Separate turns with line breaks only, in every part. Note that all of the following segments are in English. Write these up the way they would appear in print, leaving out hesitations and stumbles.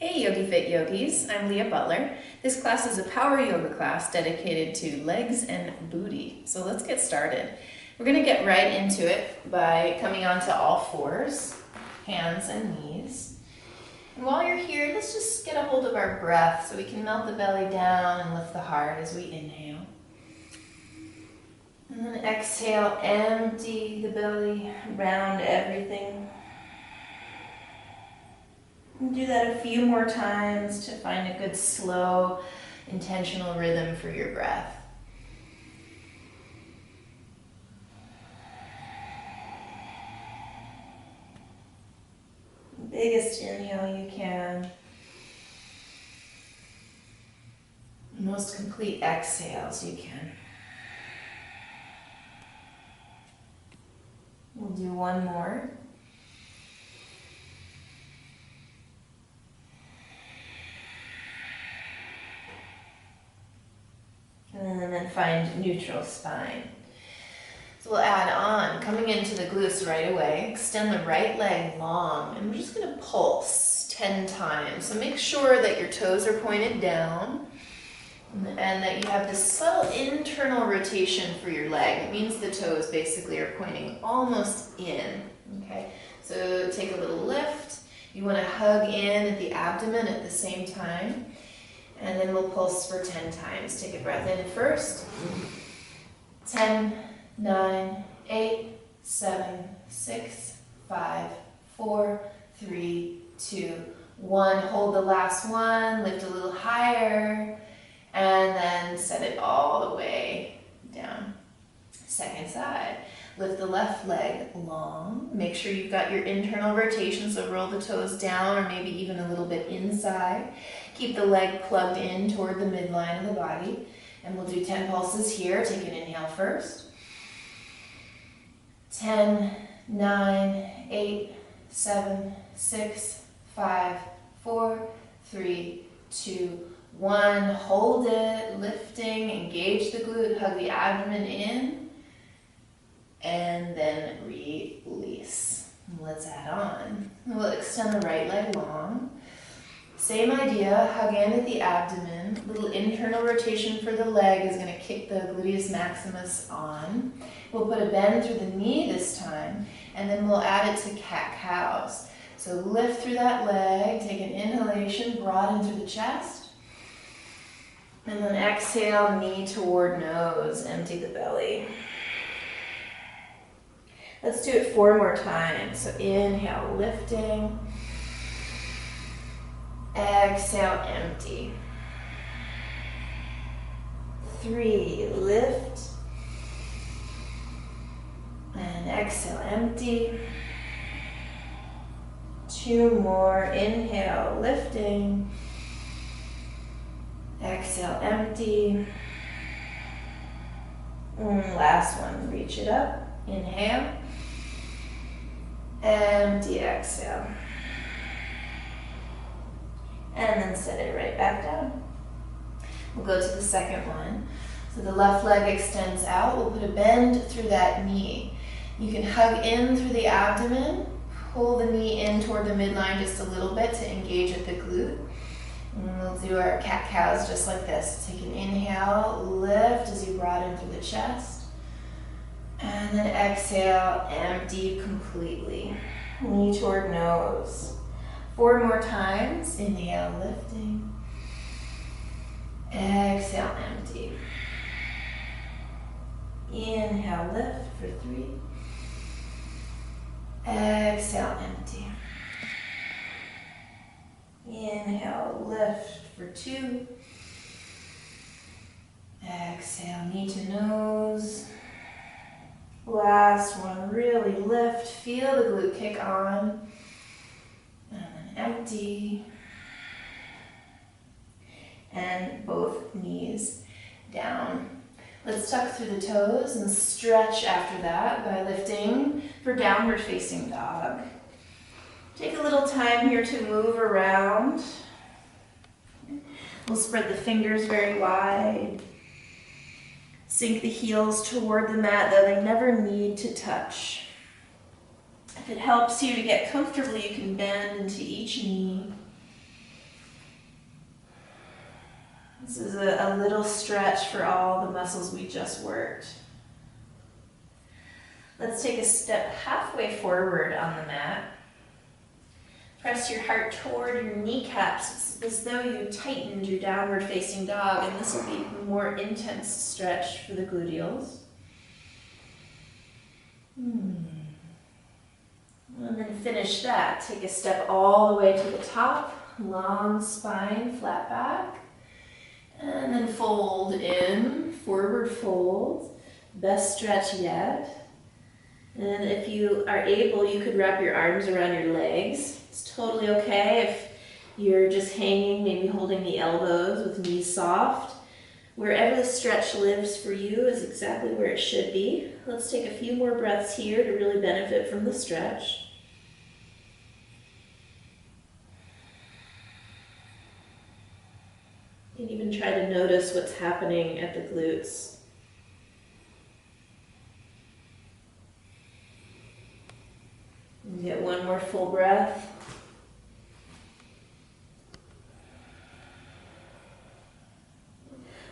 Hey YogiFit yogis, I'm Leigha Butler. This class is a power yoga class dedicated to legs and booty. So let's get started. We're going to get right into it by coming onto all fours, hands and knees. And while you're here, let's just get a hold of our breath so we can melt the belly down and lift the heart as we inhale. And then exhale, empty the belly, round everything. And do that a few more times to find a good slow, intentional rhythm for your breath. Biggest inhale you can. Most complete exhales you can. We'll do one more. And then find neutral spine. So we'll add on, coming into the glutes right away, extend the right leg long, and we're just going to pulse 10 times. So make sure that your toes are pointed down and that you have this subtle internal rotation for your leg. It means the toes basically are pointing almost in. Okay, so take a little lift. You want to hug in at the abdomen at the same time. And then we'll pulse for 10 times. Take a breath in first. 10, 9, 8, 7, 6, 5, 4, 3, 2, 1. Hold the last one, lift a little higher, and then set it all the way down. Second side. Lift the left leg long. Make sure you've got your internal rotation, so roll the toes down or maybe even a little bit inside. Keep the leg plugged in toward the midline of the body. And we'll do 10 pulses here. Take an inhale first. 10, 9, 8, 7, 6, 5, 4, 3, 2, 1. Hold it, lifting, engage the glute, hug the abdomen in. And then release. Let's add on. We'll extend the right leg long. Same idea, hug in at the abdomen. Little internal rotation for the leg is going to kick the gluteus maximus on. We'll put a bend through the knee this time, and then we'll add it to cat-cows. So lift through that leg, take an inhalation, broaden through the chest. And then exhale, knee toward nose, empty the belly. Let's do it 4 more times. So inhale, lifting. Exhale, empty. 3, lift. And exhale, empty. 2 more. Inhale, lifting. Exhale, empty. And last one, reach it up. Inhale. Empty, exhale. And then set it right back down. We'll go to the second one. So the left leg extends out. We'll put a bend through that knee. You can hug in through the abdomen. Pull the knee in toward the midline just a little bit to engage at the glute. And we'll do our cat-cows just like this. Take an inhale, lift as you broaden through the chest. And then exhale, empty completely. Knee toward nose. 4 more times. Inhale, lifting. Exhale, empty. Inhale, lift for 3. Exhale, empty. Inhale, lift for 2. Exhale, knee to nose. Last one, really lift. Feel the glute kick on. And then empty. And both knees down. Let's tuck through the toes and stretch after that by lifting for downward facing dog. Take a little time here to move around. We'll spread the fingers very wide. Sink the heels toward the mat, though they never need to touch. If it helps you to get comfortable, you can bend into each knee. This is a little stretch for all the muscles we just worked. Let's take a step halfway forward on the mat. Press your heart toward your kneecaps. It's as though you tightened your downward facing dog, and this will be a more intense stretch for the gluteals. And then finish that. Take a step all the way to the top. Long spine, flat back. And then fold in, forward fold. Best stretch yet. And if you are able, you could wrap your arms around your legs. It's totally okay if you're just hanging, maybe holding the elbows with knees soft. Wherever the stretch lives for you is exactly where it should be. Let's take a few more breaths here to really benefit from the stretch. You can even try to notice what's happening at the glutes. And get one more full breath.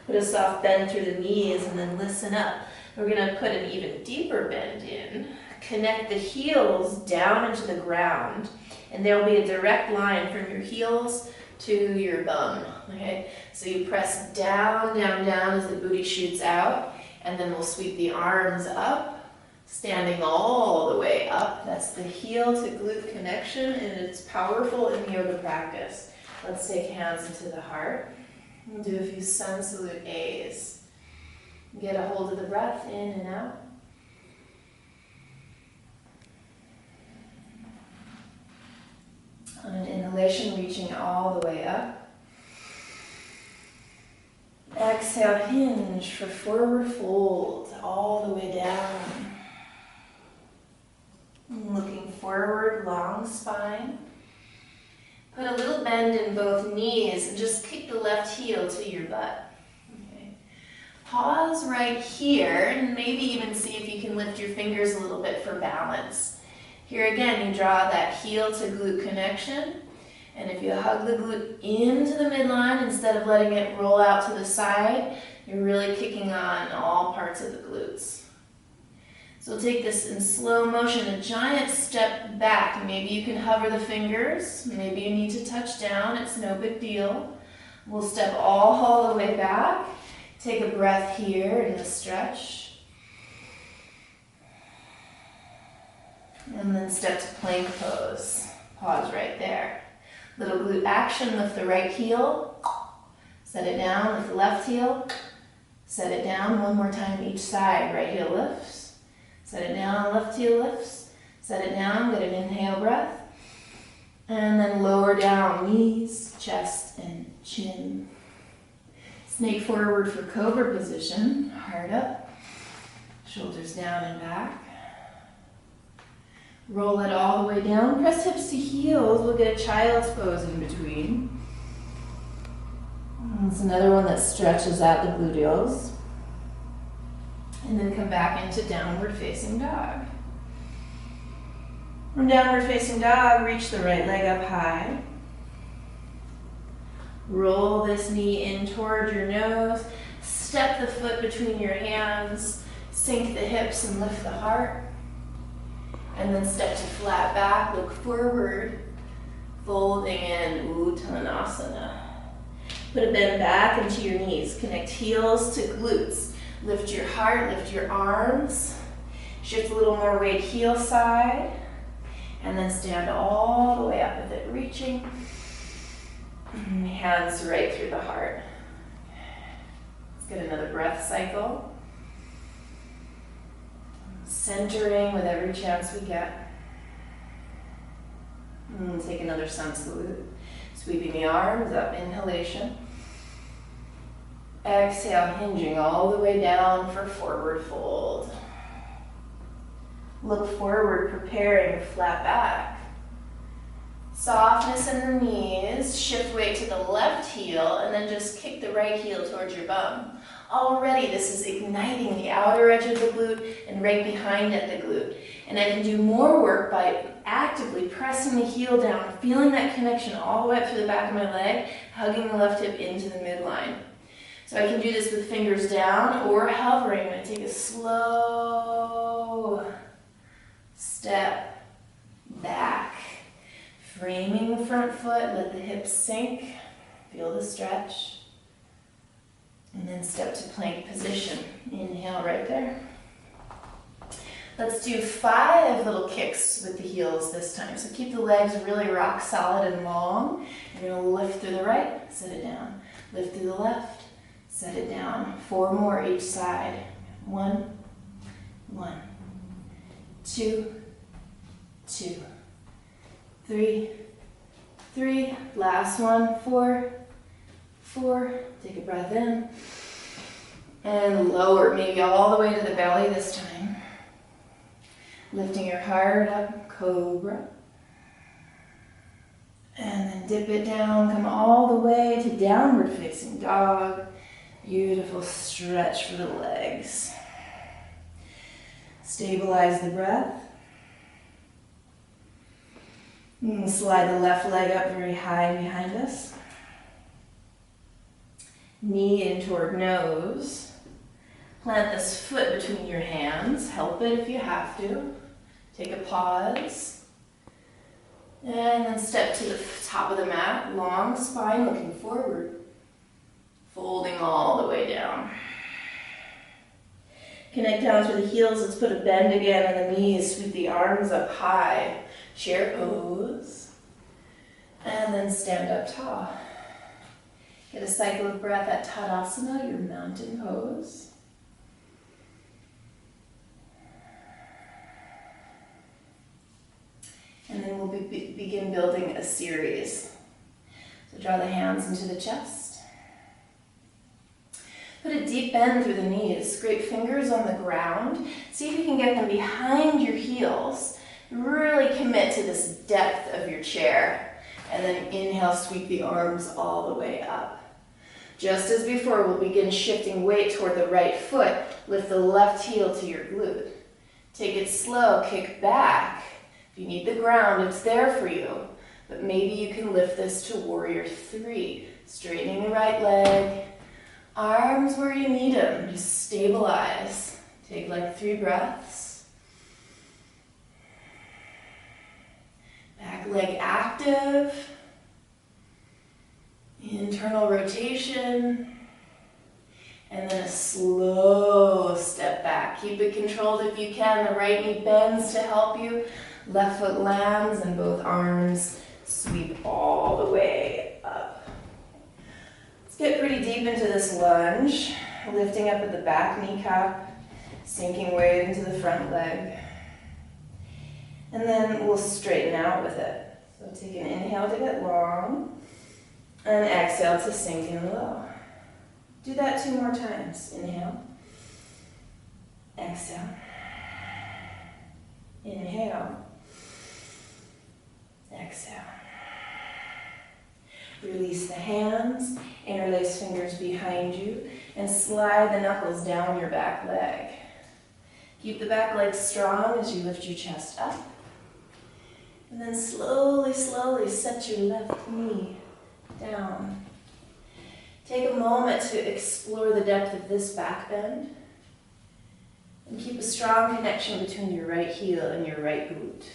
Put a soft bend through the knees and then listen up. We're going to put an even deeper bend in. Connect the heels down into the ground, and there will be a direct line from your heels to your bum. Okay? So you press down, down, down as the booty shoots out, and then we'll sweep the arms up, standing all the way up. That's the heel to glute connection, and it's powerful in yoga practice. Let's take hands into the heart. We'll do a few sun salute A's. Get a hold of the breath in and out. On an inhalation, reaching all the way up. Exhale, hinge for forward fold, all the way down. Looking forward, long spine. Put a little bend in both knees and just kick the left heel to your butt. Okay. Pause right here and maybe even see if you can lift your fingers a little bit for balance. Here again, you draw that heel to glute connection, and if you hug the glute into the midline instead of letting it roll out to the side, you're really kicking on all parts of the glutes. So we'll take this in slow motion, a giant step back. Maybe you can hover the fingers, maybe you need to touch down, it's no big deal. We'll step all the way back. Take a breath here in the stretch. And then step to plank pose. Pause right there. Little glute action, lift the right heel, set it down, lift the left heel, set it down, one more time each side. Right heel lifts, set it down, left heel lifts, set it down, get an inhale breath, and then lower down, knees, chest, and chin. Snake forward for cobra position, heart up, shoulders down and back. Roll it all the way down, press hips to heels, we'll get a child's pose in between. It's another one that stretches out the gluteals. And then come back into downward facing dog. From downward facing dog, reach the right leg up high. Roll this knee in toward your nose, step the foot between your hands, sink the hips and lift the heart. And then step to flat back, look forward, folding in Uttanasana. Put a bend back into your knees, connect heels to glutes. Lift your heart, lift your arms. Shift a little more weight heel side. And then stand all the way up with it, reaching. Hands right through the heart. Let's get another breath cycle. Centering with every chance we get. Take another sun salute. Sweeping the arms up, inhalation. Exhale, hinging all the way down for forward fold. Look forward, preparing flat back. Softness in the knees, shift weight to the left heel, and then just kick the right heel towards your bum. Already this is igniting the outer edge of the glute and right behind it the glute. And I can do more work by actively pressing the heel down, feeling that connection all the way up to the back of my leg, hugging the left hip into the midline. So I can do this with fingers down or hovering. I'm going to take a slow step back. Framing the front foot, let the hips sink, feel the stretch. And then step to plank position. Inhale right there. Let's do 5 little kicks with the heels this time. So keep the legs really rock solid and long. You're going to lift through the right, set it down. Lift through the left, set it down. 4 more each side. 1, 1, 2, 2, 3, 3. Last one, 4, 4. Take a breath in. And lower, maybe all the way to the belly this time. Lifting your heart up, cobra. And then dip it down, come all the way to downward facing dog. Beautiful stretch for the legs. Stabilize the breath. And slide the left leg up very high behind us. Knee in toward nose. Plant this foot between your hands. Help it if you have to. Take a pause. And then step to the top of the mat. Long spine looking forward. Folding all the way down. Connect down through the heels. Let's put a bend again on the knees. Sweep the arms up high. Chair pose. And then stand up tall. Get a cycle of breath at Tadasana, your mountain pose. And then we'll begin building a series. So draw the hands into the chest. Put a deep bend through the knees. Scrape fingers on the ground. See if you can get them behind your heels. Really commit to this depth of your chair. And then inhale, sweep the arms all the way up. Just as before, we'll begin shifting weight toward the right foot. Lift the left heel to your glute. Take it slow, kick back. If you need the ground, it's there for you. But maybe you can lift this to warrior 3. Straightening the right leg. Arms where you need them. Just stabilize. Take like 3 breaths. Back leg active. Internal rotation. And then a slow step back. Keep it controlled if you can. The right knee bends to help you. Left foot lands and both arms sweep all the way up. Let's get pretty deep into this lunge. Lifting up at the back kneecap. Sinking weight into the front leg. And then we'll straighten out with it. So take an inhale to get long. And exhale to sink in low. Do that 2 more times. Inhale. Exhale. Inhale. Exhale. Release the hands, interlace fingers behind you, and slide the knuckles down your back leg. Keep the back leg strong as you lift your chest up. And then slowly, slowly set your left knee down. Take a moment to explore the depth of this back bend. And keep a strong connection between your right heel and your right glute.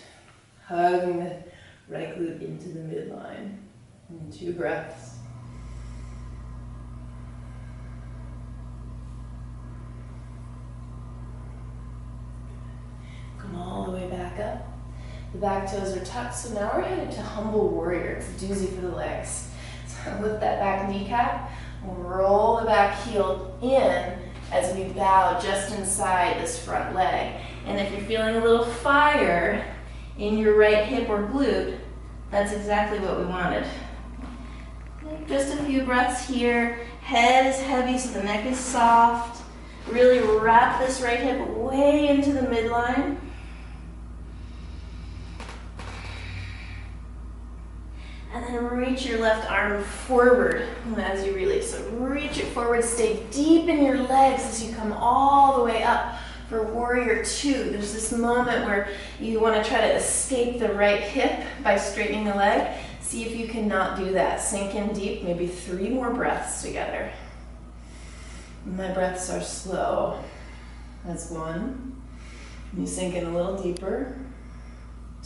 Hugging the right glute into the midline. And 2 breaths. Come all the way back up. The back toes are tucked, so now we're headed to humble warrior. It's a doozy for the legs. So lift that back kneecap, roll the back heel in as we bow just inside this front leg. And if you're feeling a little fire in your right hip or glute, that's exactly what we wanted. Just a few breaths here. Head is heavy so the neck is soft. Really wrap this right hip way into the midline. And then reach your left arm forward as you release. So reach it forward, stay deep in your legs as you come all the way up for warrior 2. There's this moment where you want to try to escape the right hip by straightening the leg. See if you cannot do that. Sink in deep, maybe 3 more breaths together. My breaths are slow. That's 1. You sink in a little deeper.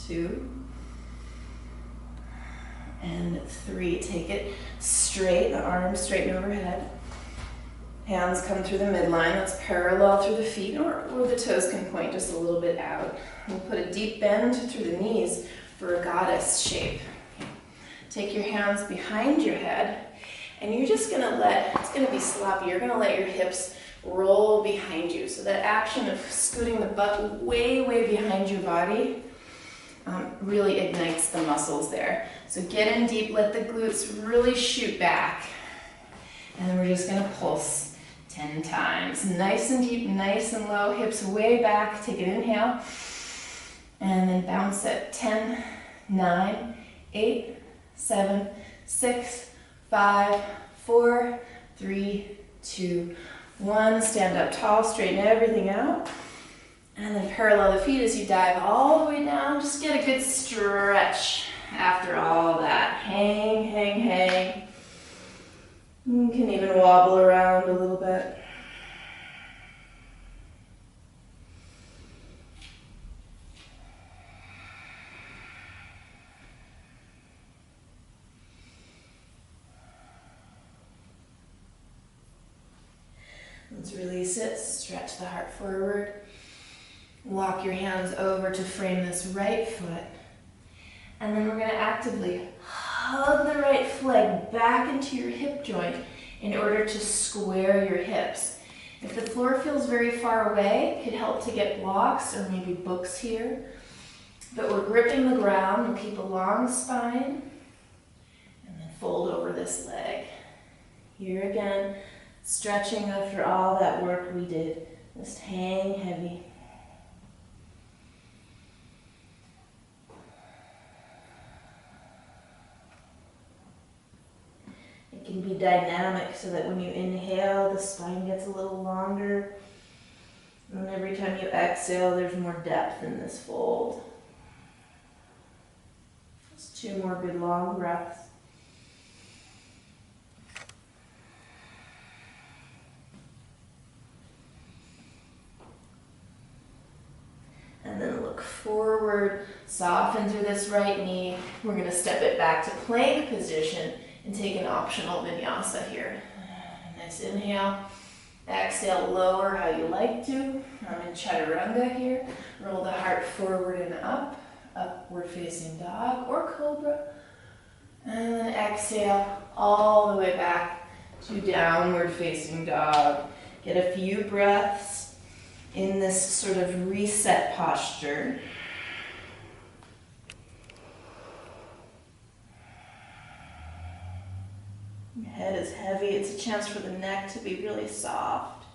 2. And 3. Take it straight, the arms straighten overhead. Hands come through the midline, that's parallel through the feet, or the toes can point just a little bit out. We'll put a deep bend through the knees for a goddess shape. Take your hands behind your head, and you're just gonna it's gonna be sloppy, you're gonna let your hips roll behind you. So that action of scooting the butt way, way behind your body really ignites the muscles there. So get in deep, let the glutes really shoot back. And then we're just gonna pulse 10 times. Nice and deep, nice and low, hips way back. Take an inhale. And then bounce at 10, 9, 8, 7, 6, 5, 4, 3, 2, 1. Stand up tall, straighten everything out. And then parallel the feet as you dive all the way down. Just get a good stretch after all that. Hang, hang, hang. You can even wobble around a little bit. Let's release it, stretch the heart forward. Walk your hands over to frame this right foot. And then we're going to actively hug the right leg back into your hip joint in order to square your hips. If the floor feels very far away, it could help to get blocks or maybe books here. But we're gripping the ground. We'll keep a long spine and then fold over this leg. Here again, stretching after all that work we did. Just hang heavy. It can be dynamic so that when you inhale, the spine gets a little longer. And every time you exhale, there's more depth in this fold. Just 2 more good long breaths. And then look forward, soften through this right knee. We're going to step it back to plank position and take an optional vinyasa here. Nice inhale. Exhale, lower how you like to. I'm in chaturanga here. Roll the heart forward and up. Upward facing dog or cobra. And then exhale all the way back to downward facing dog. Get a few breaths in this sort of reset posture. Your head is heavy. It's a chance for the neck to be really soft.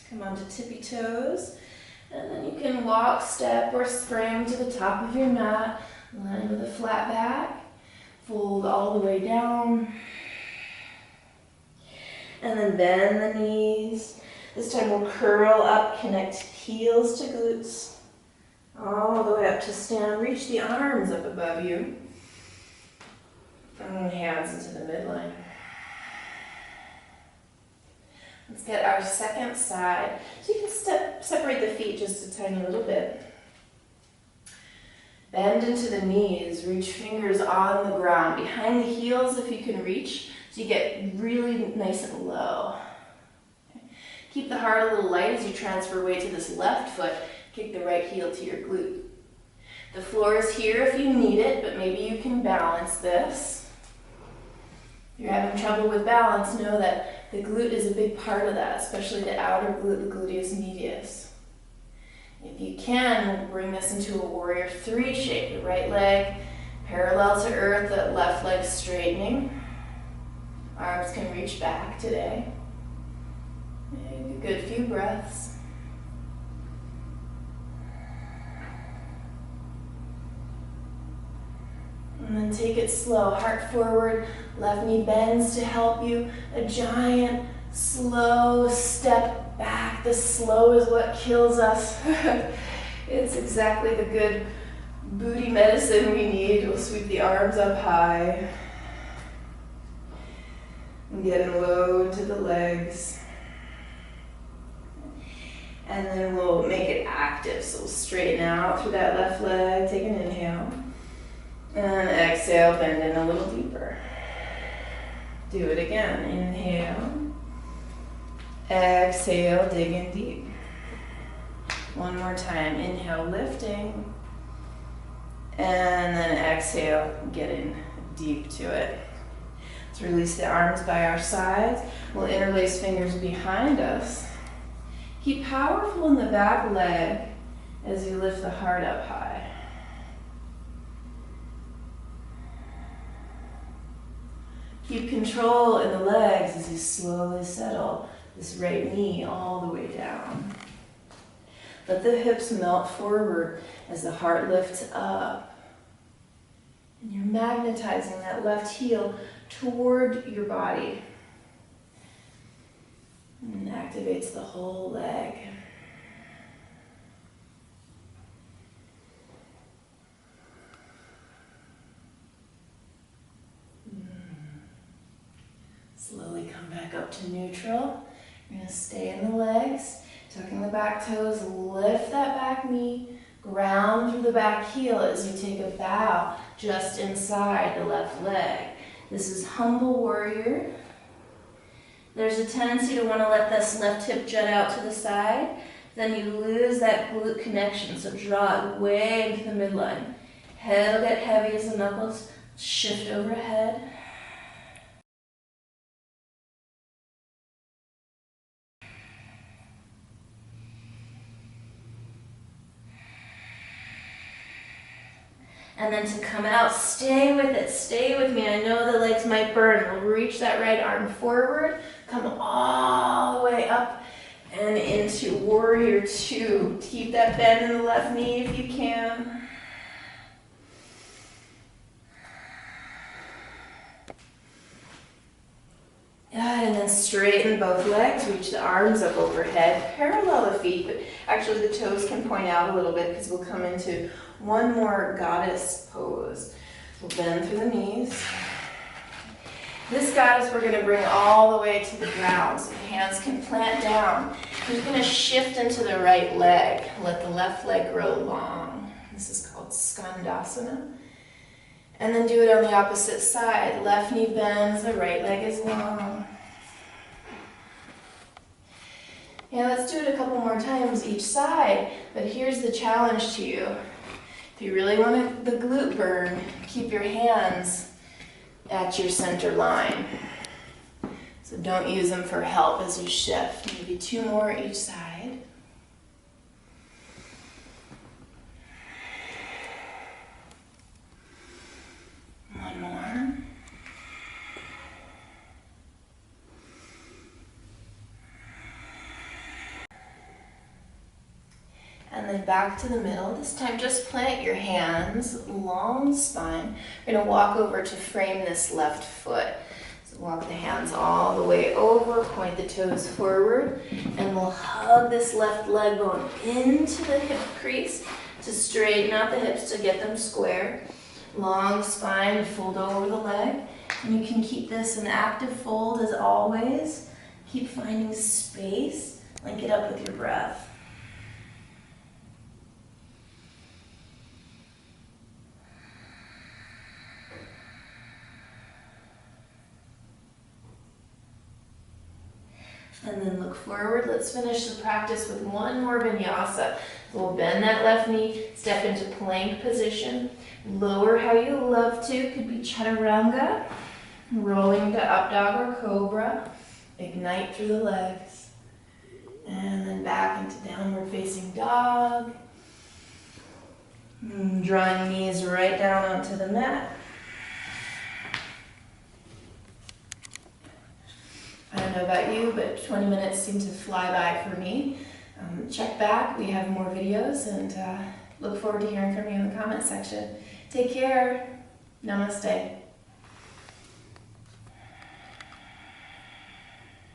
Come onto tippy toes. And then you can walk, step, or spring to the top of your mat. Line with a flat back. Fold all the way down. And then bend the knees. This time we'll curl up, connect heels to glutes. All the way up to stand. Reach the arms up above you. And hands into the midline. Let's get our second side. So you can separate the feet just a tiny little bit. Bend into the knees. Reach fingers on the ground. Behind the heels if you can reach. So you get really nice and low. Okay. Keep the heart a little light as you transfer weight to this left foot. Kick the right heel to your glute. The floor is here if you need it, but maybe you can balance this. If you're having trouble with balance, know that the glute is a big part of that, especially the outer glute, the gluteus medius. If you can, we'll bring this into a warrior 3 shape. The right leg parallel to earth, the left leg straightening. Arms can reach back today. Maybe a good few breaths. And then take it slow, heart forward, left knee bends to help you. A giant, slow step back. The slow is what kills us. It's exactly the good booty medicine we need. We'll sweep the arms up high. And getting low into the legs. And then we'll make it active. So we'll straighten out through that left leg, take an inhale. And exhale, bend in a little deeper. Do it again. Inhale. Exhale, dig in deep. One more time. Inhale, lifting. And then exhale, getting deep to it. Let's release the arms by our sides. We'll interlace fingers behind us. Keep powerful in the back leg as you lift the heart up high. Keep control in the legs as you slowly settle this right knee all the way down. Let the hips melt forward as the heart lifts up. And you're magnetizing that left heel toward your body. And activates the whole leg. Slowly come back up to neutral. You're going to stay in the legs, tucking the back toes, lift that back knee, ground through the back heel as you take a bow just inside the left leg. This is humble warrior. There's a tendency to want to let this left hip jut out to the side. Then you lose that glute connection, so draw it way into the midline. Head will get heavy as the knuckles shift overhead. And then to come out, stay with it, stay with me. I know the legs might burn. We'll reach that right arm forward, come all the way up and into warrior two. Keep that bend in the left knee if you can. And then straighten both legs, reach the arms up overhead, parallel the feet, but actually the toes can point out a little bit because we'll come into one more goddess pose. We'll bend through the knees. This goddess we're going to bring all the way to the ground so the hands can plant down. We're going to shift into the right leg. Let the left leg grow long. This is called Skandasana. And then do it on the opposite side. Left knee bends, the right leg is long. Yeah, let's do it a couple more times each side, but here's the challenge to you. If you really want the glute burn, keep your hands at your center line. So don't use them for help as you shift. Maybe two more each side. One more. And then back to the middle. This time just plant your hands, long spine. We're going to walk over to frame this left foot. So walk the hands all the way over, point the toes forward, and we'll hug this left leg bone into the hip crease to straighten out the hips to get them square. Long spine, fold over the leg. And you can keep this an active fold as always. Keep finding space. Link it up with your breath. And then look forward. Let's finish the practice with one more vinyasa. We'll bend that left knee, step into plank position. Lower how you love to. Could be chaturanga. Rolling to up dog or cobra. Ignite through the legs. And then back into downward facing dog. Drawing knees right down onto the mat. I don't know about you, but 20 minutes seem to fly by for me. Check back, we have more videos, and look forward to hearing from you in the comment section. Take care. Namaste.